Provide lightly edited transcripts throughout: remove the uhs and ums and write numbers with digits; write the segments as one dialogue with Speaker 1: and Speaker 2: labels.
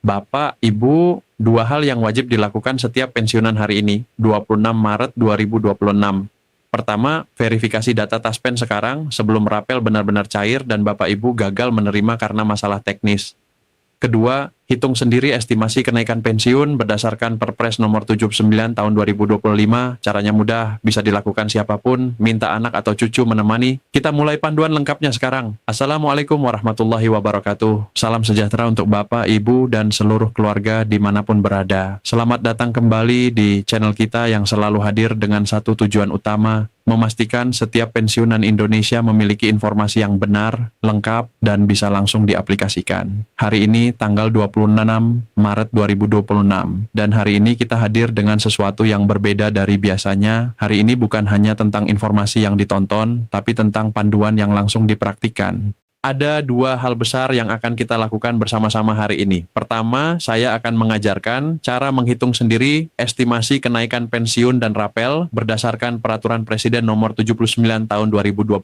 Speaker 1: Bapak, Ibu, dua hal yang wajib dilakukan setiap pensiunan hari ini, 26 Maret 2026. Pertama, verifikasi data Taspen sekarang sebelum rapel benar-benar cair dan Bapak Ibu gagal menerima karena masalah teknis. Kedua, hitung sendiri estimasi kenaikan pensiun berdasarkan Perpres nomor 79 tahun 2025. Caranya mudah, bisa dilakukan siapapun, minta anak atau cucu menemani. Kita mulai panduan lengkapnya sekarang. Assalamualaikum warahmatullahi wabarakatuh. Salam sejahtera untuk Bapak, Ibu, dan seluruh keluarga dimanapun berada. Selamat datang kembali di channel kita yang selalu hadir dengan satu tujuan utama, memastikan setiap pensiunan Indonesia memiliki informasi yang benar, lengkap, dan bisa langsung diaplikasikan. Hari ini tanggal 26 Maret 2026, dan hari ini kita hadir dengan sesuatu yang berbeda dari biasanya. Hari ini bukan hanya tentang informasi yang ditonton, tapi tentang panduan yang langsung dipraktikkan. Ada dua hal besar yang akan kita lakukan bersama-sama hari ini. Pertama, saya akan mengajarkan cara menghitung sendiri estimasi kenaikan pensiun dan rapel berdasarkan Peraturan Presiden Nomor 79 Tahun 2025.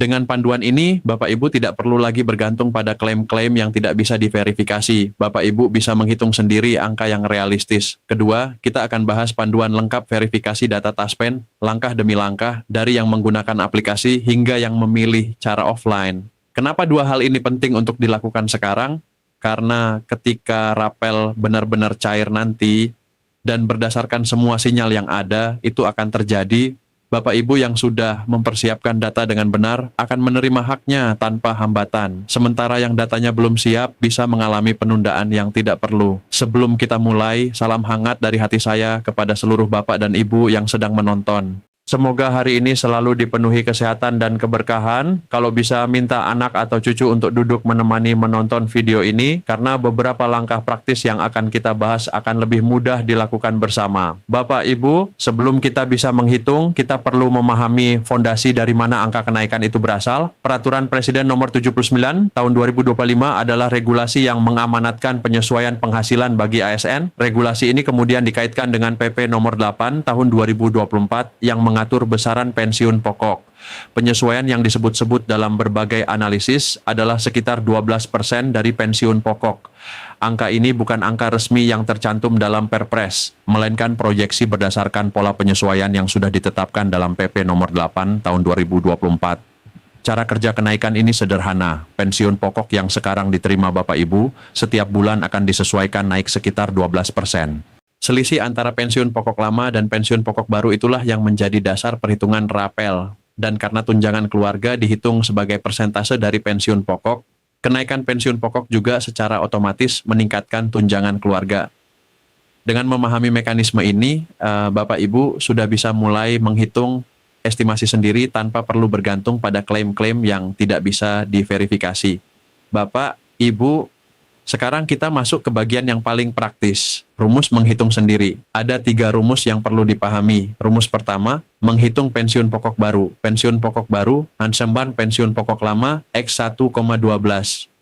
Speaker 1: Dengan panduan ini, Bapak Ibu tidak perlu lagi bergantung pada klaim-klaim yang tidak bisa diverifikasi. Bapak Ibu bisa menghitung sendiri angka yang realistis. Kedua, kita akan bahas panduan lengkap verifikasi data Taspen, langkah demi langkah, dari yang menggunakan aplikasi hingga yang memilih cara offline. Kenapa dua hal ini penting untuk dilakukan sekarang? Karena ketika rapel benar-benar cair nanti dan berdasarkan semua sinyal yang ada, itu akan terjadi. Bapak Ibu yang sudah mempersiapkan data dengan benar akan menerima haknya tanpa hambatan. Sementara yang datanya belum siap bisa mengalami penundaan yang tidak perlu. Sebelum kita mulai, salam hangat dari hati saya kepada seluruh Bapak dan Ibu yang sedang menonton. Semoga hari ini selalu dipenuhi kesehatan dan keberkahan. Kalau bisa minta anak atau cucu untuk duduk menemani menonton video ini, karena beberapa langkah praktis yang akan kita bahas akan lebih mudah dilakukan bersama. Bapak Ibu, sebelum kita bisa menghitung, kita perlu memahami fondasi dari mana angka kenaikan itu berasal. Peraturan Presiden Nomor 79 Tahun 2025 adalah regulasi yang mengamanatkan penyesuaian penghasilan bagi ASN. Regulasi ini kemudian dikaitkan dengan PP Nomor 8 Tahun 2024 yang mengatur besaran pensiun pokok. Penyesuaian yang disebut-sebut dalam berbagai analisis adalah sekitar 12% dari pensiun pokok. Angka ini bukan angka resmi yang tercantum dalam Perpres, melainkan proyeksi berdasarkan pola penyesuaian yang sudah ditetapkan dalam PP Nomor 8 Tahun 2024. Cara kerja kenaikan ini sederhana. Pensiun pokok yang sekarang diterima Bapak Ibu, setiap bulan akan disesuaikan naik sekitar 12%. Selisih antara pensiun pokok lama dan pensiun pokok baru itulah yang menjadi dasar perhitungan rapel. Dan karena tunjangan keluarga dihitung sebagai persentase dari pensiun pokok, kenaikan pensiun pokok juga secara otomatis meningkatkan tunjangan keluarga. Dengan memahami mekanisme ini, Bapak Ibu sudah bisa mulai menghitung estimasi sendiri tanpa perlu bergantung pada klaim-klaim yang tidak bisa diverifikasi. Bapak, Ibu, sekarang kita masuk ke bagian yang paling praktis, rumus menghitung sendiri. Ada 3 rumus yang perlu dipahami. Rumus pertama, menghitung pensiun pokok baru. Pensiun pokok baru, ansamban pensiun pokok lama, X 1,12.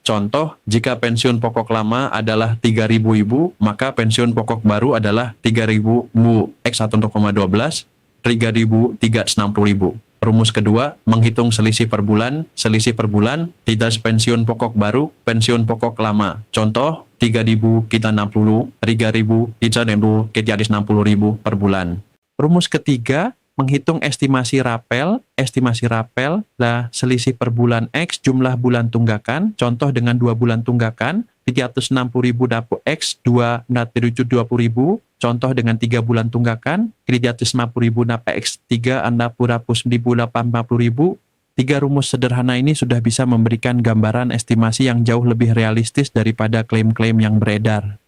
Speaker 1: Contoh, jika pensiun pokok lama adalah 3.000 Ibu, maka pensiun pokok baru adalah 3.000 Bu. X 1,12, 3.000, 360.000. Rumus kedua, menghitung selisih per bulan. Selisih per bulan, tidak pensiun pokok baru, pensiun pokok lama. Contoh, 3.000 kita 60, 3.000 kita 60.000 per bulan. Rumus ketiga, menghitung estimasi rapel. Estimasi rapel lah selisih per bulan X jumlah bulan tunggakan. Contoh dengan 2 bulan tunggakan, 360.000 dapat X, 2 720.000. Contoh dengan 3 bulan tunggakan, 350.000 dapat X, 3 480.000. 3 rumus sederhana ini sudah bisa memberikan gambaran estimasi yang jauh lebih realistis daripada klaim-klaim yang beredar.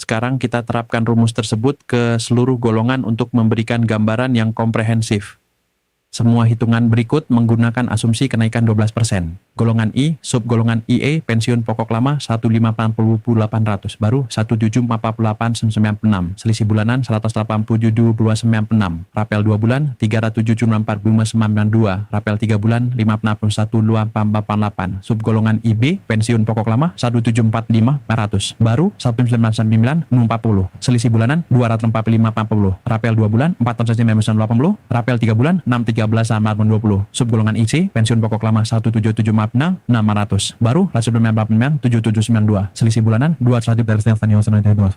Speaker 1: Sekarang kita terapkan rumus tersebut ke seluruh golongan untuk memberikan gambaran yang komprehensif. Semua hitungan berikut menggunakan asumsi kenaikan 12%. Golongan I, subgolongan IE, pensiun pokok lama 1.580.800, baru 1.748.996, selisih bulanan 187.296, rapel 2 bulan 307.4.992, rapel 3 bulan 561.288, subgolongan IB, pensiun pokok lama 1.745.400, baru 1.999.40, selisih bulanan 245.40, rapel 2 bulan 4.980, rapel 3 bulan 6.13.20, subgolongan IC, pensiun pokok lama 1.775
Speaker 2: 600. Baru rasio pemilihan 7792. Selisih bulanan 200 dari setiap tanya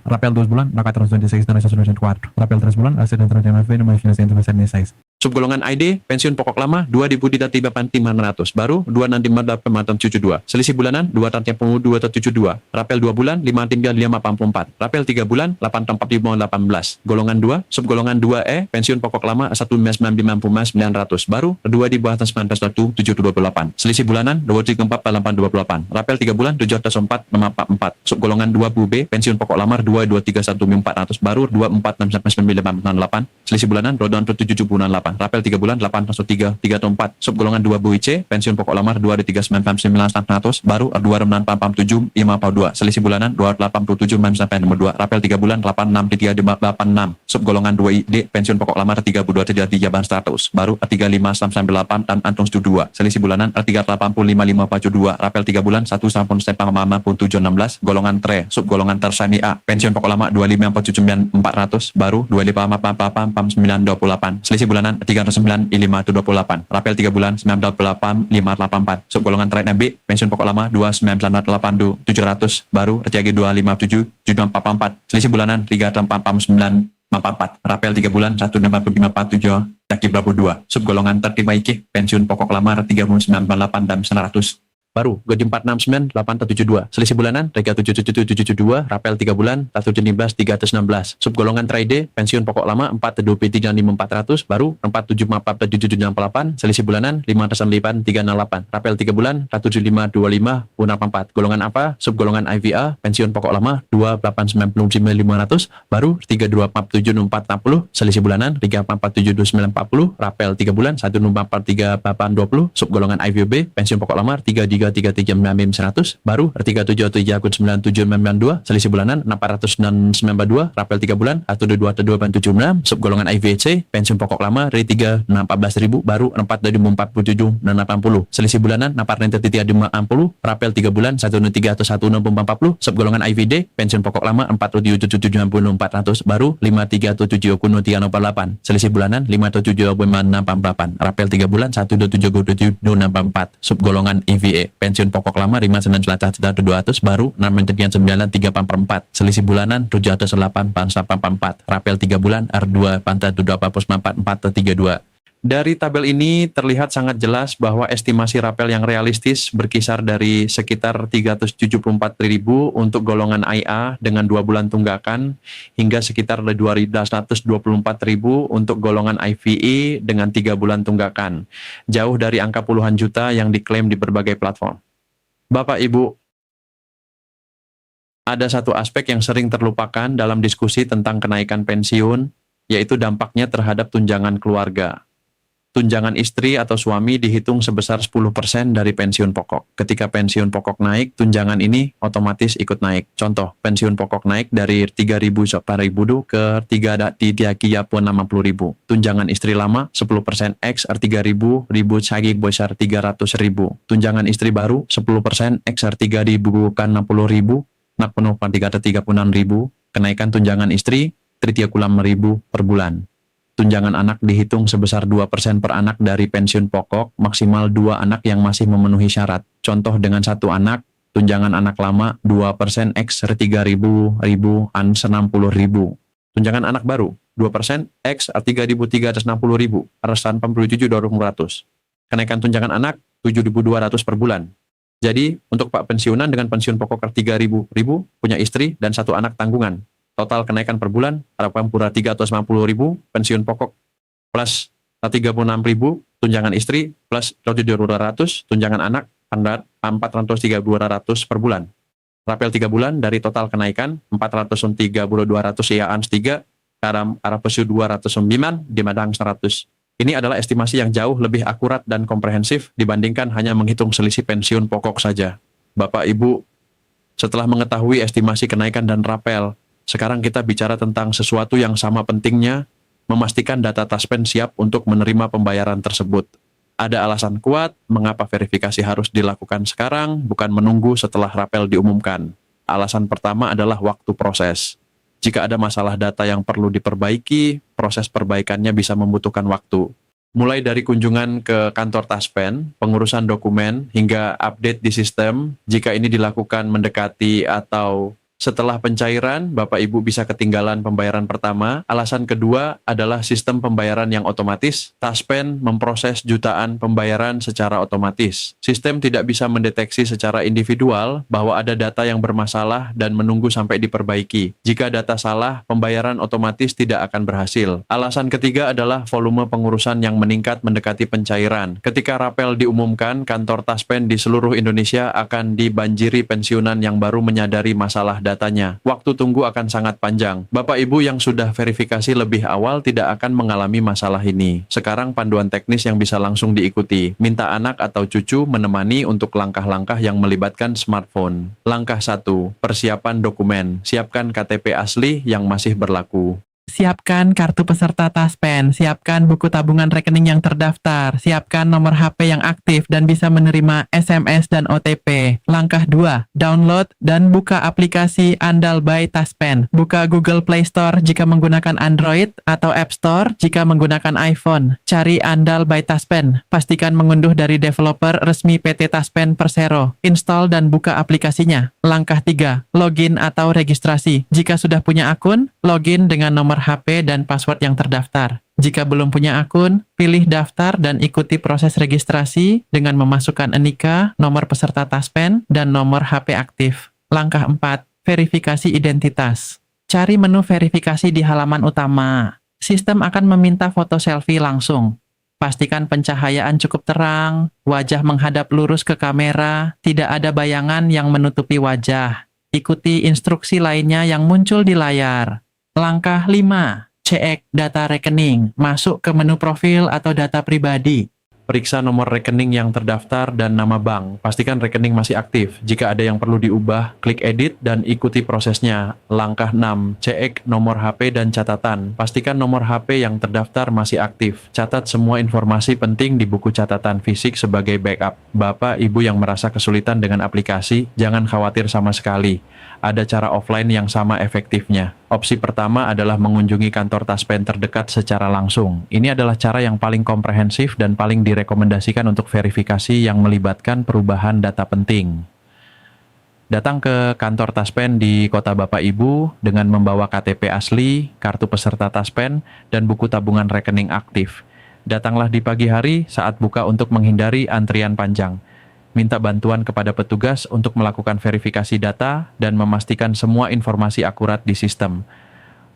Speaker 2: Rapel 2 bulan, maka 326 dan 124. Rapel 3 bulan, rasio dan 326.
Speaker 1: Subgolongan ID, pensiun pokok lama 2.385.500. Baru 2.658.72. Selisih bulanan 2.272. Rapel 2 bulan 5.584. Rapel 3 bulan 8.4518. Golongan 2, subgolongan 2E, pensiun pokok lama 1.955.900. Baru 2.991.728. Selisih bulanan 2.48828. Rapel 3 bulan 704.544. Subgolongan 2 B, pensiun pokok lama 2.231.400. Baru 2.469.988. Selisih bulanan 2.798. Rapel 3 bulan 803.304. Subgolongan 2 BUIC, pensiun pokok lamar 2.399.900. Baru 2.647.542. Selisih bulanan 287.902. Rapel 3 bulan 863.86. Subgolongan 2 ID, pensiun pokok lamar 32.300. Baru 35.98 dan antung 2. Selisih bulanan 385.542. Rapel 3 bulan 1.716. Golongan TRE, subgolongan tersani A, pensiun pokok lama 25.400. Baru 25.928. Selisih bulanan 309.528. Rapel 3 bulan 98.584. Subgolongan TRE B, pensiun pokok lama 29.800. Baru RTG 257.744. Selisih bulanan 3.449.44. Rapel 3 bulan 1.8547. Jaki Brabu 2. Subgolongan tertima IKI, pensiun pokok lamar 3.998 dan 100. Baru gaji 469.872. Selisih bulanan 37.772. Rapel 3 bulan 1.15.316. Subgolongan trade pensiun pokok lama 4.23.400. Baru 47.478. Selisih bulanan 5.308. Rapel 3 bulan 175.25.4. Golongan apa? Subgolongan IVA pensiun pokok lama 2.899.500. Baru 3.247.460. Selisih bulanan 3.479.940. Rapel 3 bulan 1.43820. Subgolongan IVB pensiun pokok lama 3.333.100. Baru 3.77.997.92. Selisih bulanan 492. Rapel 3 bulan 1.227.76. Subgolongan IVC pensiun pokok lama dari 3.14.000. Baru 4.47.80. Selisih bulanan 4.3.50. Rapel 3 bulan 1.301.40. Subgolongan IVD pensiun pokok lama 4.777.400. Baru 5.37.308. Selisih bulanan 5.7.688. Rapel 3 bulan 1.7.7.4. Subgolongan IVE pensiun pokok lama 59.200. Baru 6.9.344. Selisih bulanan 708.844. Rapel 3 bulan R2 4.244.432. Dari tabel ini terlihat sangat jelas bahwa estimasi rapel yang realistis berkisar dari sekitar 374.000 untuk golongan IA dengan 2 bulan tunggakan hingga sekitar 224.000 untuk golongan IVE dengan 3 bulan tunggakan. Jauh dari angka puluhan juta yang diklaim di berbagai platform. Bapak Ibu, ada satu aspek yang sering terlupakan dalam diskusi tentang kenaikan pensiun, yaitu dampaknya terhadap tunjangan keluarga. Tunjangan istri atau suami dihitung sebesar 10% dari pensiun pokok. Ketika pensiun pokok naik, tunjangan ini otomatis ikut naik. Contoh, pensiun pokok naik dari 3.000 ribu ke 3.60.000. Tunjangan istri lama 10% X R3.000 sagi besar 300.000. Tunjangan istri baru 10% X R3.000 kan 60.000. Nak penuh 336.000. Kenaikan tunjangan istri 36.000 per bulan. Tunjangan anak dihitung sebesar 2% per anak dari pensiun pokok, maksimal 2 anak yang masih memenuhi syarat. Contoh dengan 1 anak, tunjangan anak lama 2% X 3.000 an 60.000. Tunjangan anak baru 2% X 3.360.000 arasan 47.200. Kenaikan tunjangan anak 7.200 per bulan. Jadi untuk Pak pensiunan dengan pensiun pokok 3.000 punya istri dan 1 anak tanggungan. Total kenaikan per bulan, harapkan pura 350.000, pensiun pokok plus 36.000, tunjangan istri plus 7.200, tunjangan anak 403.200 per bulan. Rapel 3 bulan dari total kenaikan 403.200 ya ans 3, arapesu 209, di madang 100. Ini adalah estimasi yang jauh lebih akurat dan komprehensif dibandingkan hanya menghitung selisih pensiun pokok saja. Bapak Ibu, setelah mengetahui estimasi kenaikan dan rapel, sekarang kita bicara tentang sesuatu yang sama pentingnya, memastikan data Taspen siap untuk menerima pembayaran tersebut. Ada alasan kuat mengapa verifikasi harus dilakukan sekarang, bukan menunggu setelah rapel diumumkan. Alasan pertama adalah waktu proses. Jika ada masalah data yang perlu diperbaiki, proses perbaikannya bisa membutuhkan waktu. Mulai dari kunjungan ke kantor Taspen, pengurusan dokumen, hingga update di sistem. Jika ini dilakukan mendekati atau setelah pencairan, Bapak Ibu bisa ketinggalan pembayaran pertama. Alasan kedua adalah sistem pembayaran yang otomatis. Taspen memproses jutaan pembayaran secara otomatis. Sistem tidak bisa mendeteksi secara individual bahwa ada data yang bermasalah dan menunggu sampai diperbaiki. Jika data salah, pembayaran otomatis tidak akan berhasil. Alasan ketiga adalah volume pengurusan yang meningkat mendekati pencairan. Ketika rapel diumumkan, kantor Taspen di seluruh Indonesia akan dibanjiri pensiunan yang baru menyadari masalah datanya. Waktu tunggu akan sangat panjang. Bapak Ibu yang sudah verifikasi lebih awal tidak akan mengalami masalah ini. Sekarang panduan teknis yang bisa langsung diikuti. Minta anak atau cucu menemani untuk langkah-langkah yang melibatkan smartphone. Langkah 1. Persiapan dokumen. Siapkan KTP asli yang masih berlaku.
Speaker 3: Siapkan kartu peserta Taspen, siapkan buku tabungan rekening yang terdaftar, siapkan nomor HP yang aktif dan bisa menerima SMS dan OTP. Langkah 2, download dan buka aplikasi Andal by Taspen. Buka Google Play Store jika menggunakan Android atau App Store jika menggunakan iPhone. Cari Andal by Taspen. Pastikan mengunduh dari developer resmi PT Taspen Persero. Install dan buka aplikasinya. Langkah 3, login atau registrasi. Jika sudah punya akun, login dengan nomor HP dan password yang terdaftar. Jika belum punya akun, pilih daftar dan ikuti proses registrasi dengan memasukkan NIK, nomor peserta Taspen, dan nomor HP aktif. Langkah 4, verifikasi identitas. Cari menu verifikasi di halaman utama. Sistem akan meminta foto selfie langsung. Pastikan pencahayaan cukup terang, wajah menghadap lurus ke kamera, tidak ada bayangan yang menutupi wajah. Ikuti instruksi lainnya yang muncul di layar. Langkah 5, cek data rekening, masuk ke menu profil atau data pribadi.
Speaker 1: Periksa nomor rekening yang terdaftar dan nama bank. Pastikan rekening masih aktif. Jika ada yang perlu diubah, klik edit dan ikuti prosesnya. Langkah 6, cek nomor HP dan catatan. Pastikan nomor HP yang terdaftar masih aktif. Catat semua informasi penting di buku catatan fisik sebagai backup. Bapak, Ibu yang merasa kesulitan dengan aplikasi, jangan khawatir sama sekali. Ada cara offline yang sama efektifnya. Opsi pertama adalah mengunjungi kantor Taspen terdekat secara langsung. Ini adalah cara yang paling komprehensif dan paling direkomendasikan untuk verifikasi yang melibatkan perubahan data penting. Datang ke kantor Taspen di kota Bapak Ibu dengan membawa KTP asli, kartu peserta Taspen, dan buku tabungan rekening aktif. Datanglah di pagi hari saat buka untuk menghindari antrian panjang. Minta bantuan kepada petugas untuk melakukan verifikasi data dan memastikan semua informasi akurat di sistem.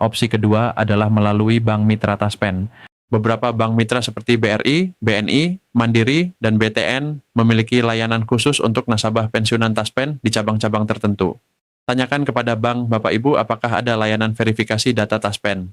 Speaker 1: Opsi kedua adalah melalui Bank Mitra Taspen. Beberapa bank mitra seperti BRI, BNI, Mandiri, dan BTN memiliki layanan khusus untuk nasabah pensiunan Taspen di cabang-cabang tertentu. Tanyakan kepada bank Bapak Ibu apakah ada layanan verifikasi data Taspen.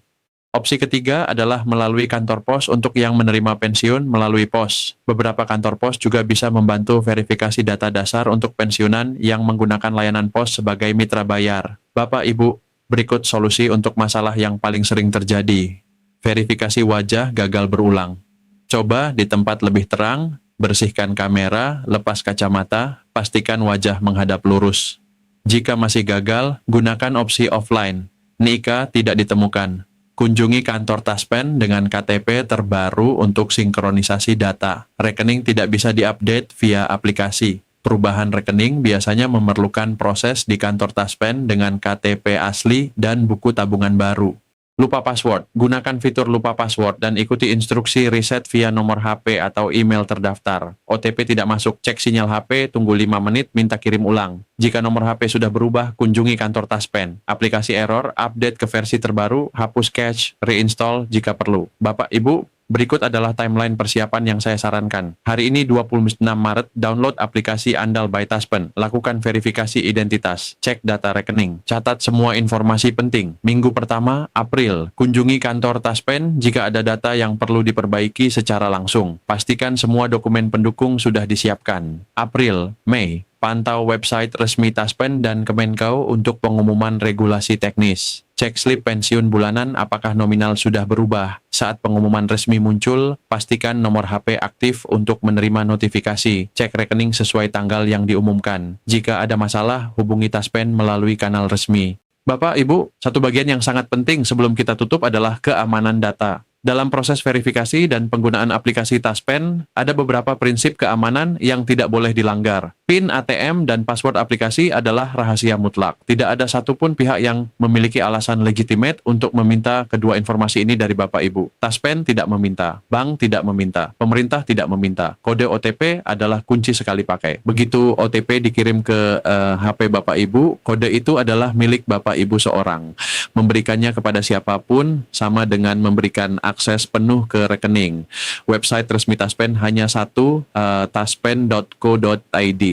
Speaker 1: Opsi ketiga adalah melalui kantor pos untuk yang menerima pensiun melalui pos. Beberapa kantor pos juga bisa membantu verifikasi data dasar untuk pensiunan yang menggunakan layanan pos sebagai mitra bayar. Bapak Ibu, berikut solusi untuk masalah yang paling sering terjadi. Verifikasi wajah gagal berulang. Coba di tempat lebih terang, bersihkan kamera, lepas kacamata, pastikan wajah menghadap lurus. Jika masih gagal, gunakan opsi offline. NIK tidak ditemukan. Kunjungi kantor Taspen dengan KTP terbaru untuk sinkronisasi data. Rekening tidak bisa diupdate via aplikasi. Perubahan rekening biasanya memerlukan proses di kantor Taspen dengan KTP asli dan buku tabungan baru. Lupa password. Gunakan fitur lupa password dan ikuti instruksi reset via nomor HP atau email terdaftar. OTP tidak masuk, cek sinyal HP, tunggu 5 menit, minta kirim ulang. Jika nomor HP sudah berubah, kunjungi kantor Taspen. Aplikasi error, update ke versi terbaru, hapus cache, reinstall jika perlu. Bapak, Ibu, berikut adalah timeline persiapan yang saya sarankan. Hari ini 26 Maret, download aplikasi Andal by Taspen. Lakukan verifikasi identitas, cek data rekening, catat semua informasi penting. Minggu pertama, April, kunjungi kantor Taspen jika ada data yang perlu diperbaiki secara langsung. Pastikan semua dokumen pendukung sudah disiapkan. April, Mei, pantau website resmi Taspen dan Kemenkeu untuk pengumuman regulasi teknis. Cek slip pensiun bulanan apakah nominal sudah berubah. Saat pengumuman resmi muncul, pastikan nomor HP aktif untuk menerima notifikasi. Cek rekening sesuai tanggal yang diumumkan. Jika ada masalah, hubungi Taspen melalui kanal resmi. Bapak, Ibu, satu bagian yang sangat penting sebelum kita tutup adalah keamanan data. Dalam proses verifikasi dan penggunaan aplikasi Taspen, ada beberapa prinsip keamanan yang tidak boleh dilanggar. PIN ATM dan password aplikasi adalah rahasia mutlak. Tidak ada satupun pihak yang memiliki alasan legitimate untuk meminta kedua informasi ini dari Bapak Ibu. Taspen tidak meminta, bank tidak meminta, pemerintah tidak meminta. Kode OTP adalah kunci sekali pakai. Begitu OTP dikirim ke HP Bapak Ibu, kode itu adalah milik Bapak Ibu seorang. Memberikannya kepada siapapun sama dengan memberikan akses penuh ke rekening. Website resmi Taspen hanya satu, taspen.co.id.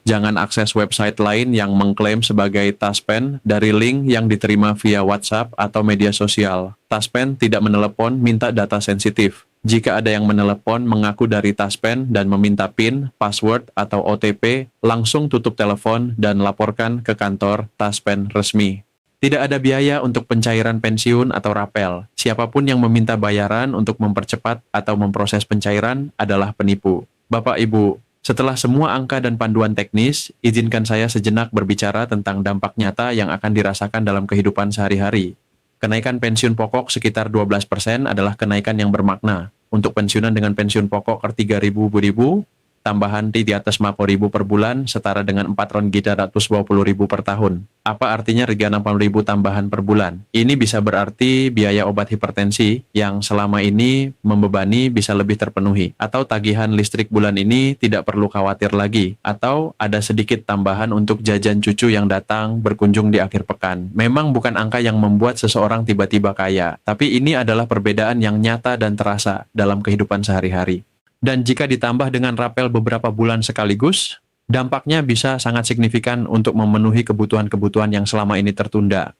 Speaker 1: Jangan akses website lain yang mengklaim sebagai Taspen dari link yang diterima via WhatsApp atau media sosial. Taspen tidak menelepon minta data sensitif. Jika ada yang menelepon mengaku dari Taspen dan meminta PIN, password, atau OTP, langsung tutup telepon dan laporkan ke kantor Taspen resmi. Tidak ada biaya untuk pencairan pensiun atau rapel. Siapapun yang meminta bayaran untuk mempercepat atau memproses pencairan adalah penipu. Bapak Ibu, setelah semua angka dan panduan teknis, izinkan saya sejenak berbicara tentang dampak nyata yang akan dirasakan dalam kehidupan sehari-hari. Kenaikan pensiun pokok sekitar 12% adalah kenaikan yang bermakna. Untuk pensiunan dengan pensiun pokok R3.000 tambahan di atas 50.000 per bulan setara dengan 4.320.000 per tahun. Apa artinya Rp 60.000 tambahan per bulan? Ini bisa berarti biaya obat hipertensi yang selama ini membebani bisa lebih terpenuhi. Atau tagihan listrik bulan ini tidak perlu khawatir lagi. Atau ada sedikit tambahan untuk jajan cucu yang datang berkunjung di akhir pekan. Memang bukan angka yang membuat seseorang tiba-tiba kaya. Tapi ini adalah perbedaan yang nyata dan terasa dalam kehidupan sehari-hari. Dan jika ditambah dengan rapel beberapa bulan sekaligus, dampaknya bisa sangat signifikan untuk memenuhi kebutuhan-kebutuhan yang selama ini tertunda.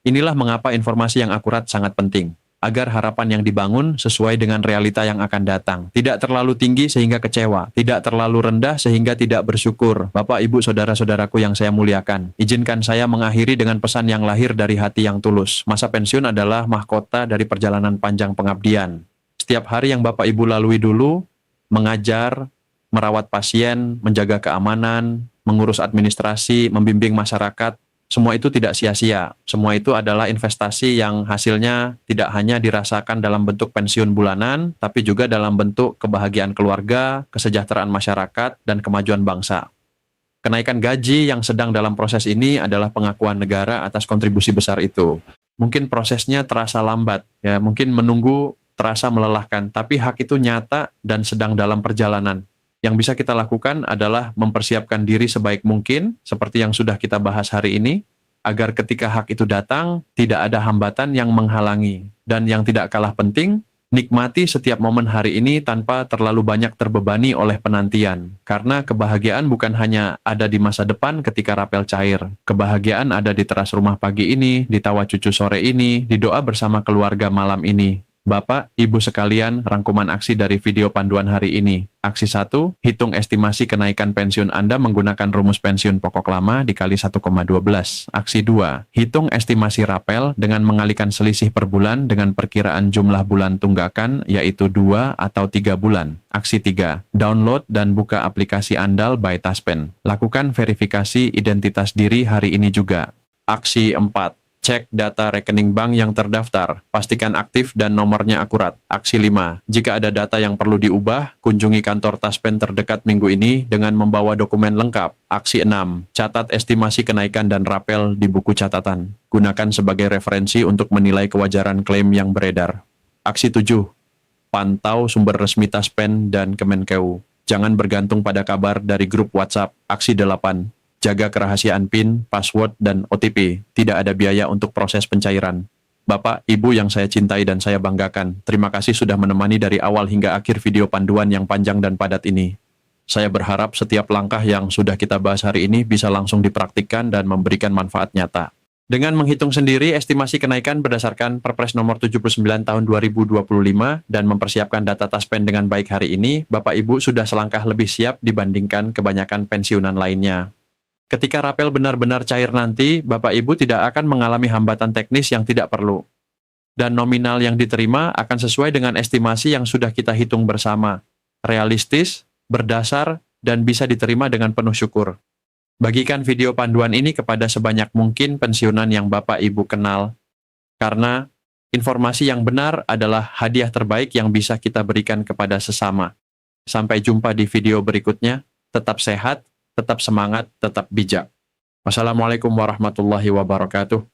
Speaker 1: Inilah mengapa informasi yang akurat sangat penting, agar harapan yang dibangun sesuai dengan realita yang akan datang. Tidak terlalu tinggi sehingga kecewa, tidak terlalu rendah sehingga tidak bersyukur. Bapak, Ibu, saudara-saudaraku yang saya muliakan, izinkan saya mengakhiri dengan pesan yang lahir dari hati yang tulus. Masa pensiun adalah mahkota dari perjalanan panjang pengabdian. Setiap hari yang Bapak Ibu lalui dulu, mengajar, merawat pasien, menjaga keamanan, mengurus administrasi, membimbing masyarakat, semua itu tidak sia-sia. Semua itu adalah investasi yang hasilnya tidak hanya dirasakan dalam bentuk pensiun bulanan, tapi juga dalam bentuk kebahagiaan keluarga, kesejahteraan masyarakat, dan kemajuan bangsa. Kenaikan gaji yang sedang dalam proses ini adalah pengakuan negara atas kontribusi besar itu. Mungkin prosesnya terasa lambat, ya, mungkin menunggu terasa melelahkan, tapi hak itu nyata dan sedang dalam perjalanan. Yang bisa kita lakukan adalah mempersiapkan diri sebaik mungkin, seperti yang sudah kita bahas hari ini, agar ketika hak itu datang, tidak ada hambatan yang menghalangi. Dan yang tidak kalah penting, nikmati setiap momen hari ini tanpa terlalu banyak terbebani oleh penantian. Karena kebahagiaan bukan hanya ada di masa depan ketika rapel cair. Kebahagiaan ada di teras rumah pagi ini, di tawa cucu sore ini, di doa bersama keluarga malam ini. Bapak, Ibu sekalian, rangkuman aksi dari video panduan hari ini. Aksi 1, hitung estimasi kenaikan pensiun Anda menggunakan rumus pensiun pokok lama dikali 1,12. Aksi 2, hitung estimasi rapel dengan mengalihkan selisih per bulan dengan perkiraan jumlah bulan tunggakan, yaitu 2 atau 3 bulan. Aksi 3, download dan buka aplikasi andal by Taspen. Lakukan verifikasi identitas diri hari ini juga. Aksi 4, cek data rekening bank yang terdaftar, pastikan aktif dan nomornya akurat. Aksi 5, jika ada data yang perlu diubah, kunjungi kantor Taspen terdekat minggu ini dengan membawa dokumen lengkap. Aksi 6, catat estimasi kenaikan dan rapel di buku catatan. Gunakan sebagai referensi untuk menilai kewajaran klaim yang beredar. Aksi 7, pantau sumber resmi Taspen dan Kemenkeu. Jangan bergantung pada kabar dari grup WhatsApp. Aksi 8, jaga kerahasiaan PIN, password, dan OTP. Tidak ada biaya untuk proses pencairan. Bapak, Ibu yang saya cintai dan saya banggakan, terima kasih sudah menemani dari awal hingga akhir video panduan yang panjang dan padat ini. Saya berharap setiap langkah yang sudah kita bahas hari ini bisa langsung dipraktikkan dan memberikan manfaat nyata. Dengan menghitung sendiri estimasi kenaikan berdasarkan Perpres nomor 79 tahun 2025 dan mempersiapkan data Taspen dengan baik hari ini, Bapak Ibu sudah selangkah lebih siap dibandingkan kebanyakan pensiunan lainnya. Ketika rapel benar-benar cair nanti, Bapak Ibu tidak akan mengalami hambatan teknis yang tidak perlu. Dan nominal yang diterima akan sesuai dengan estimasi yang sudah kita hitung bersama. Realistis, berdasar, dan bisa diterima dengan penuh syukur. Bagikan video panduan ini kepada sebanyak mungkin pensiunan yang Bapak Ibu kenal. Karena Informasi yang benar adalah hadiah terbaik yang bisa kita berikan kepada sesama. Sampai jumpa di video berikutnya. Tetap sehat, tetap semangat, tetap bijak. Wassalamualaikum warahmatullahi wabarakatuh.